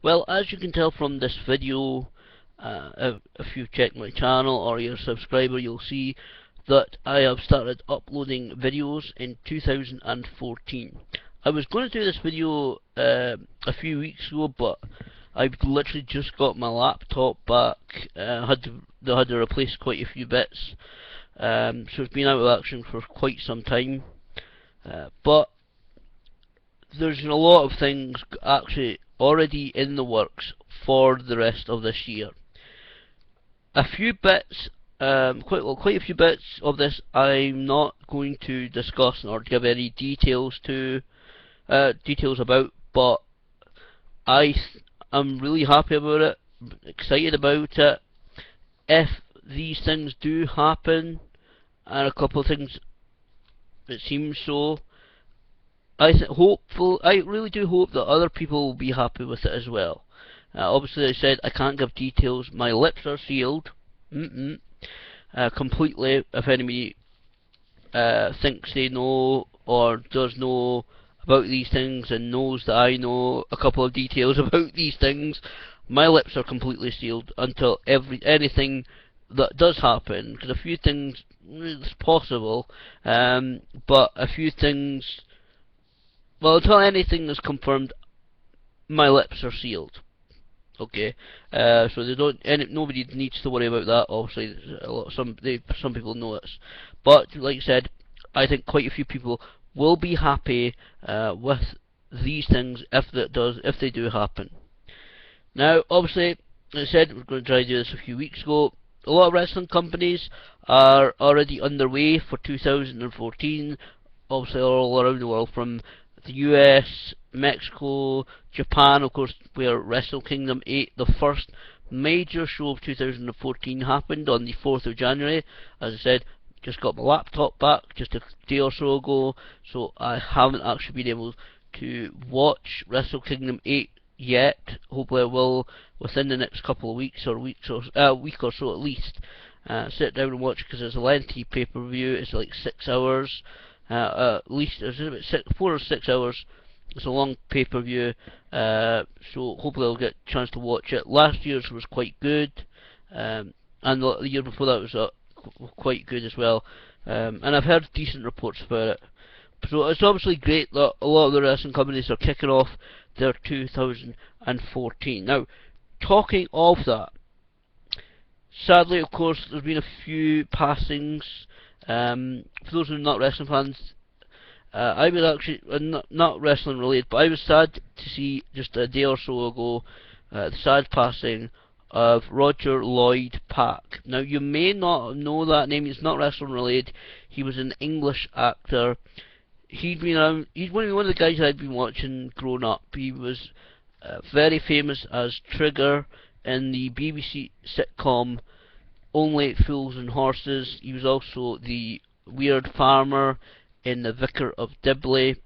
Well, as you can tell from this video, if you check my channel or you're a subscriber, you'll see that I have started uploading videos in 2014. I was going to do this video a few weeks ago, but I've literally just got my laptop back. They had to replace quite a few bits, so it's been out of action for quite some time. But there's a lot of things actually already in the works for the rest of this year. A few bits, quite a few bits of this I'm not going to discuss or give any details about, but I'm really happy about it, excited about it. If these things do happen, and a couple of things it seems so, I really do hope that other people will be happy with it as well. Obviously, I said I can't give details. My lips are sealed, completely. If anybody thinks they know or does know about these things and knows that I know a couple of details about these things, my lips are completely sealed until anything that does happen. Because a few things it's possible, but a few things. Well, until anything is confirmed, my lips are sealed. Okay, so nobody needs to worry about that. Obviously, some people know this, but like I said, I think quite a few people will be happy with these things if they do happen. Now, obviously, as I said, we're going to try to do this a few weeks ago. A lot of wrestling companies are already underway for 2014. Obviously, all around the world, from the US, Mexico, Japan, of course, where Wrestle Kingdom 8, the first major show of 2014, happened on the 4th of January. As I said, just got my laptop back just a day or so ago, so I haven't actually been able to watch Wrestle Kingdom 8 yet. Hopefully I will within the next couple of weeks or week or so at least. Sit down and watch, because it's a lengthy pay-per-view. It's like 6 hours. At least it's about 4 or 6 hours. It's a long pay-per-view, so hopefully I'll get a chance to watch it. Last year's was quite good, and the year before that was quite good as well. And I've heard decent reports about it. So it's obviously great that a lot of the wrestling companies are kicking off their 2014. Now, talking of that, sadly, of course, there's been a few passings. For those who are not wrestling fans, I was actually not wrestling related, but I was sad to see just a day or so ago the sad passing of Roger Lloyd Pack. Now, you may not know that name. He's not wrestling related. He was an English actor. He'd been around. He's one of the guys I'd been watching growing up. He was very famous as Trigger in the BBC sitcom Only Fools and Horses. He was also the weird farmer in The Vicar of Dibley,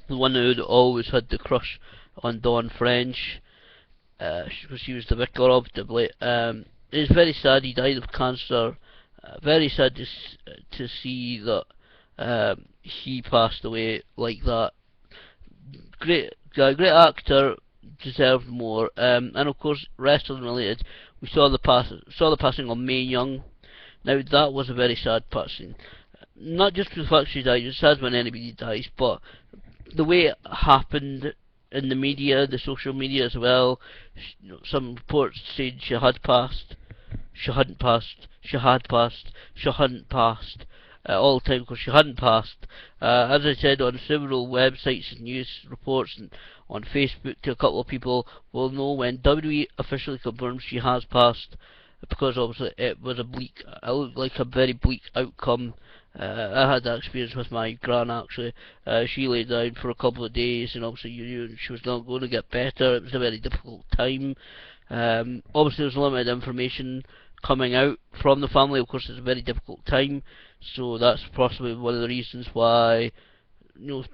the one who always had the crush on Dawn French, because she was the Vicar of Dibley. It's very sad. He died of cancer. Very sad to see that he passed away like that. Great actor, deserved more. And of course, wrestling related, we saw the passing of Mae Young. Now, that was a very sad passing. Not just for the fact she died. It's sad when anybody dies, but the way it happened in the media, the social media as well. Some reports said she had passed, she hadn't passed, she had passed, she hadn't passed. All the time, because she hadn't passed. As I said, on several websites and news reports and on Facebook to a couple of people, will know when WWE officially confirms she has passed, because obviously it looked like a very bleak outcome. I had that experience with my gran actually. She lay down for a couple of days, and obviously you knew she was not going to get better. It was a very difficult time. Obviously there's limited information coming out from the family. Of course, it's a very difficult time, so that's possibly one of the reasons why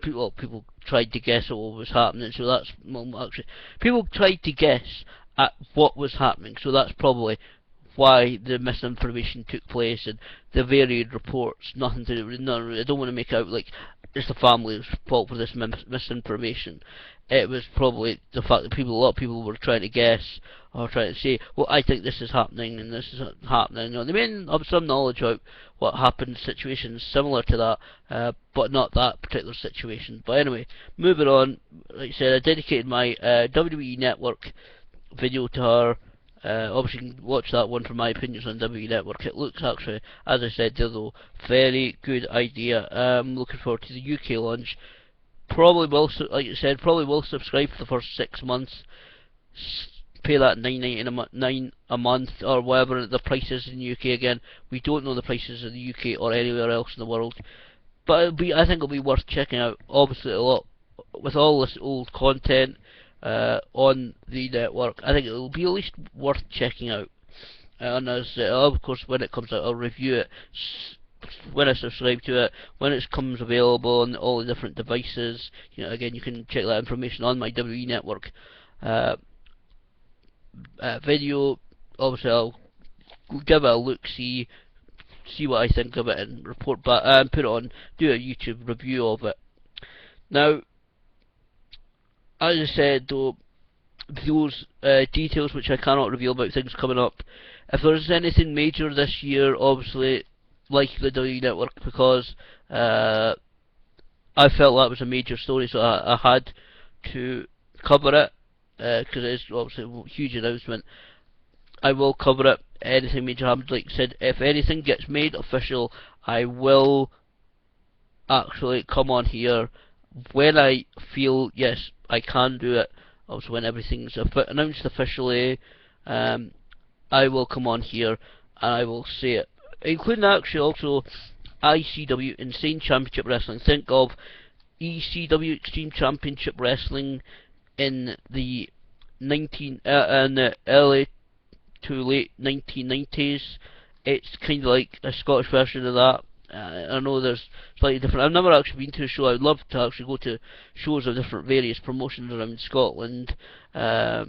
people tried to guess at what was happening. So that's actually, people tried to guess at what was happening. So that's probably why the misinformation took place and the varied reports. Nothing to do with. I don't want to make out like it's the family's fault for this misinformation. it was probably the fact that a lot of people were trying to guess or trying to say, well, I think this is happening and this is happening. You know, they may have some knowledge about what happened, situations similar to that, but not that particular situation. But anyway, moving on. Like I said, I dedicated my WWE Network video to her. Obviously, you can watch that one for my opinions on WWE Network. It looks actually, as I said, though, very good idea. I'm looking forward to the UK launch. Probably will, like I said, probably will subscribe for the first 6 months. Pay that $9 a month or whatever the price is in the UK. Again, we don't know the prices in the UK or anywhere else in the world, but I think it'll be worth checking out. Obviously, a lot with all this old content on the network. I think it'll be at least worth checking out. And as of course, when it comes out, I'll review it when I subscribe to it, when it comes available on all the different devices. You know, again, you can check that information on my WWE Network video. Obviously, I'll give it a look, see what I think of it, and report back and put it on, do a YouTube review of it. Now, as I said, though, those details which I cannot reveal about things coming up. If there's anything major this year, obviously, like the WWE Network, because I felt that was a major story, so I had to cover it, because it is obviously a huge announcement. I will cover it. Anything major happens, like I said, if anything gets made official, I will actually come on here when I feel, yes, I can do it. Also, when everything's announced officially, I will come on here and I will say it, including actually also ICW, Insane Championship Wrestling. Think of ECW, Extreme Championship Wrestling, in the early to late 1990s. It's kind of like a Scottish version of that. I know there's slightly different. I've never actually been to a show. I'd love to actually go to shows of different various promotions around Scotland, but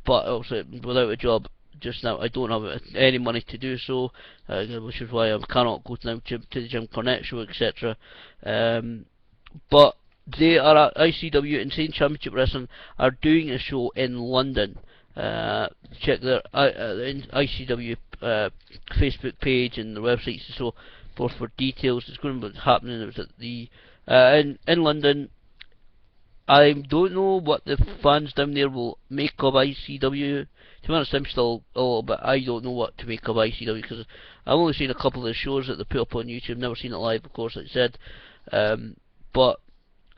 also without a job just now, I don't have any money to do so, which is why I cannot go now to the Jim Cornette show, etc. But they are at ICW, Insane Championship Wrestling, are doing a show in London. Check their ICW Facebook page and the websites and so forth for details. It's going to be happening. It was at the in London. I don't know what the fans down there will make of ICW. To be honest, I'm still a little bit. I don't know what to make of ICW because I've only seen a couple of the shows that they put up on YouTube. Never seen it live, of course, like I said. But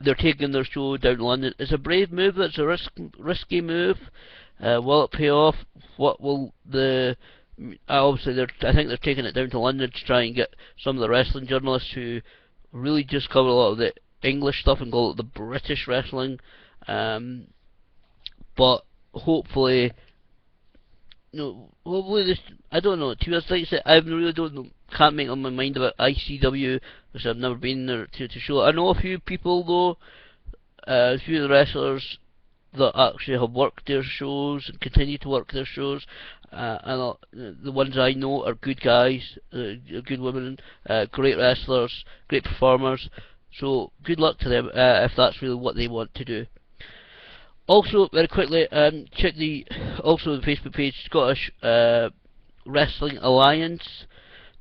they're taking their show down to London. It's a brave move. It's a risky move. Will it pay off? What will the obviously I think they're taking it down to London to try and get some of the wrestling journalists who really just cover a lot of the English stuff and call it the British wrestling. But hopefully, hopefully this. I don't know. To be honest, like I said, I really don't know. Can't make up my mind about ICW because I've never been there to show. I know a few people though, a few of the wrestlers that actually have worked their shows and continue to work their shows, and the ones I know are good guys, good women, great wrestlers, great performers. So good luck to them if that's really what they want to do. Also, very quickly, check the Facebook page, Scottish Wrestling Alliance.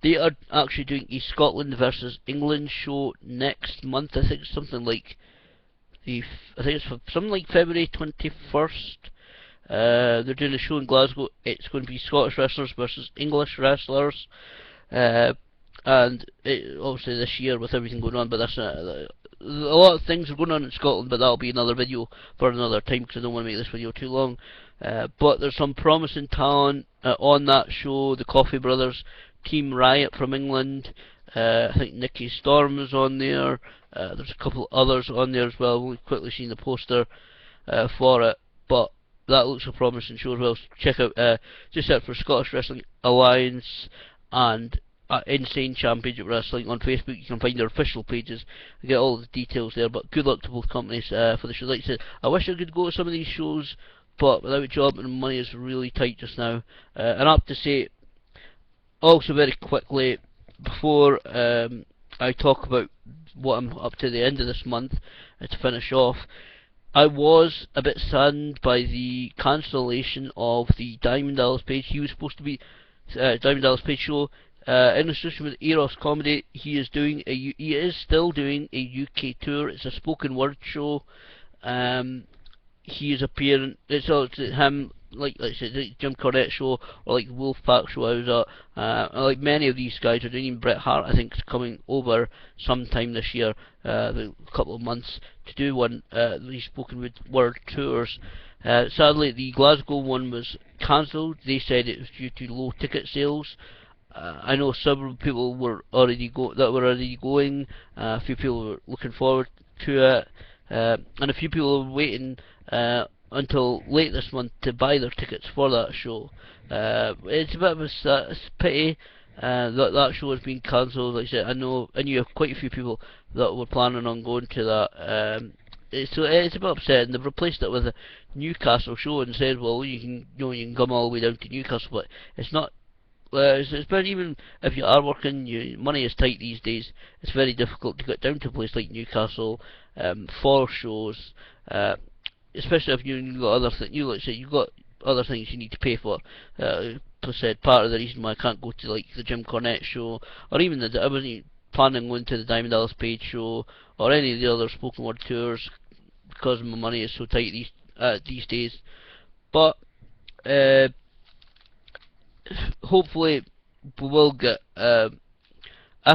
They are actually doing a Scotland versus England show next month. I think something like it's something like February 21st. They're doing a show in Glasgow. It's going to be Scottish wrestlers versus English wrestlers. And obviously this year with everything going on, but that's a lot of things are going on in Scotland, but that'll be another video for another time because I don't want to make this video too long. But there's some promising talent on that show. The Coffey Brothers, Team Riot from England. I think Nikki Storm is on there. There's a couple others on there as well. We've quickly seen the poster for it, but that looks a promising show as well. So check out, just search for Scottish Wrestling Alliance and Insane Championship Wrestling on Facebook. You can find their official pages and get all the details there. But good luck to both companies for the show. Like I said, I wish I could go to some of these shows, but without a job and money is really tight just now. And I have to say, also very quickly, before I talk about what I'm up to the end of this month to finish off, I was a bit saddened by the cancellation of the Diamond Dallas Page. He was supposed to be Diamond Dallas Page show in association with Eros Comedy. He is still doing a UK tour. It's a spoken word show. He is appearing. It's him, like I said, the Jim Cornette show, or like Wolfpack show I was at. Like many of these guys are doing. Even Bret Hart, I think, is coming over sometime this year, a couple of months, to do these spoken word tours. Sadly, the Glasgow one was cancelled. They said it was due to low ticket sales. I know several people were already going. A few people were looking forward to it, and a few people were waiting until late this month to buy their tickets for that show. It's a bit of a pity that show has been cancelled. Like I said, I knew quite a few people that were planning on going to that. So it's a bit upsetting. They've replaced it with a Newcastle show and said, well, you can come all the way down to Newcastle, but it's not. It's been, even if you are working, money is tight these days. It's very difficult to get down to a place like Newcastle for shows, especially if you've got other things. You've got other things you need to pay for. As I said, part of the reason why I can't go to like the Jim Cornette show, or even I wasn't planning on going to the Diamond Dallas Page show, or any of the other spoken word tours, because my money is so tight these days. But hopefully we will get a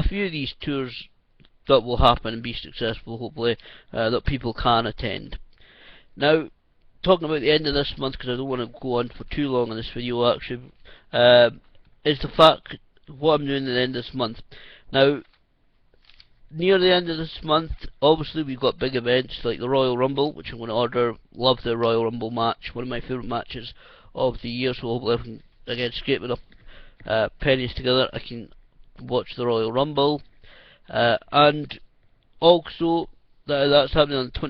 few of these tours that will happen and be successful, hopefully, that people can attend. Now, talking about the end of this month, because I don't want to go on for too long in this video actually, is the fact what I'm doing at the end of this month. Now, near the end of this month, obviously we've got big events like the Royal Rumble, which I'm going to order. Love the Royal Rumble match, one of my favourite matches of the year, so hopefully I can, again, scrape enough pennies together, I can watch the Royal Rumble. And also, that's happening on the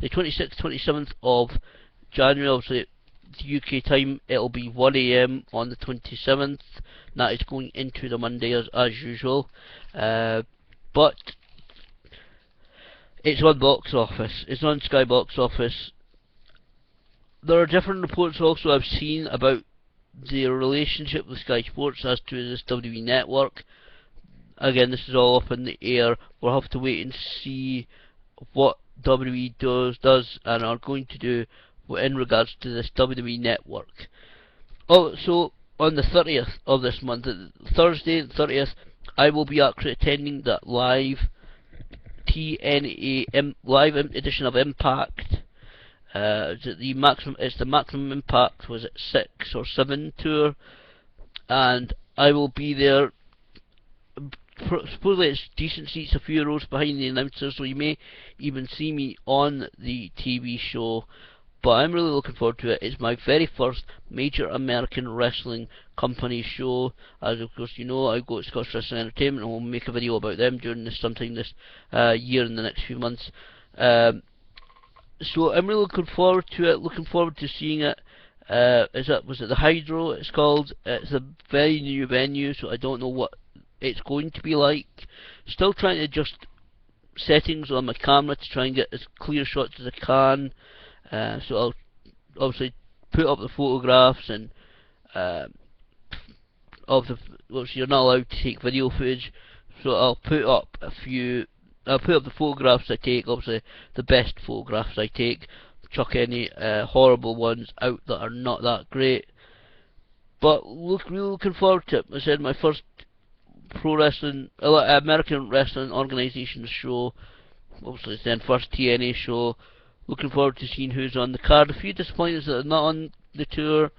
27th of January, obviously the UK time. It'll be 1 AM on the 27th. That is going into the Monday as usual. But it's on box office. It's on Sky Box Office. There are different reports also I've seen about the relationship with Sky Sports as to this WWE network. Again, this is all up in the air. We'll have to wait and see what WWE does and are going to do in regards to this WWE network. Also, on the 30th of this month, Thursday the 30th, I will be actually attending that live TNA live edition of Impact. It's the Maximum Impact, was it 6 or 7 tour, and I will be there. Supposedly it's decent seats, a few rows behind the announcers, so you may even see me on the TV show. But I'm really looking forward to it. It's my very first major American wrestling company show. As of course you know, I go to Scottish Wrestling Entertainment, and we'll make a video about them during sometime this year, in the next few months. So I'm really looking forward to it, looking forward to seeing it. Was it the Hydro it's called? It's a very new venue, so I don't know what it's going to be like. Still trying to adjust settings on my camera to try and get as clear shots as I can. So I'll obviously put up the photographs and obviously you're not allowed to take video footage, so I'll put up the photographs I take, obviously the best photographs I take, chuck any horrible ones out that are not that great. But really looking forward to it. I said my first American wrestling organization show, obviously it's then first TNA show. Looking forward to seeing who's on the card. A few disappointments that are not on the tour,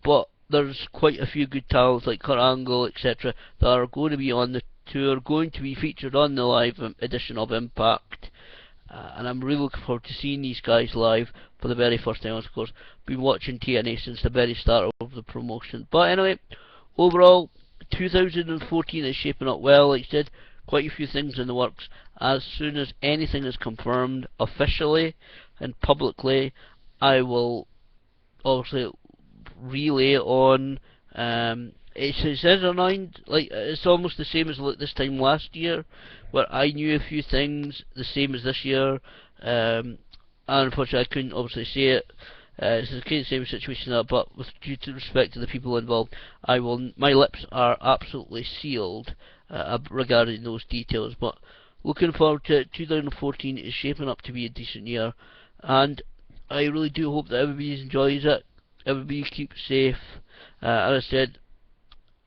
but there's quite a few good talents like Kurt Angle, etc., that are going to be on the tour, going to be featured on the live edition of Impact. And I'm really looking forward to seeing these guys live for the very first time. Of course, been watching TNA since the very start of the promotion. But anyway, overall, 2014 is shaping up well. Like I said, quite a few things in the works. As soon as anything is confirmed officially and publicly, I will obviously relay on It is annoying. Like it's almost the same as like this time last year, where I knew a few things the same as this year, and unfortunately I couldn't obviously say it. It's the kind of same situation that, but with due to respect to the people involved, I will. My lips are absolutely sealed regarding those details. But looking forward to it. 2014 is shaping up to be a decent year, and I really do hope that everybody enjoys it. Everybody keeps safe. As I said,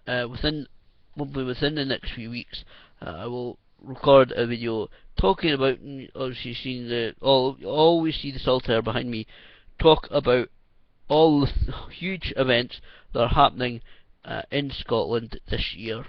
within probably within the next few weeks, I will record a video talking about obviously seeing the all always see the Saltaire behind me. Talk about all the huge events that are happening in Scotland this year.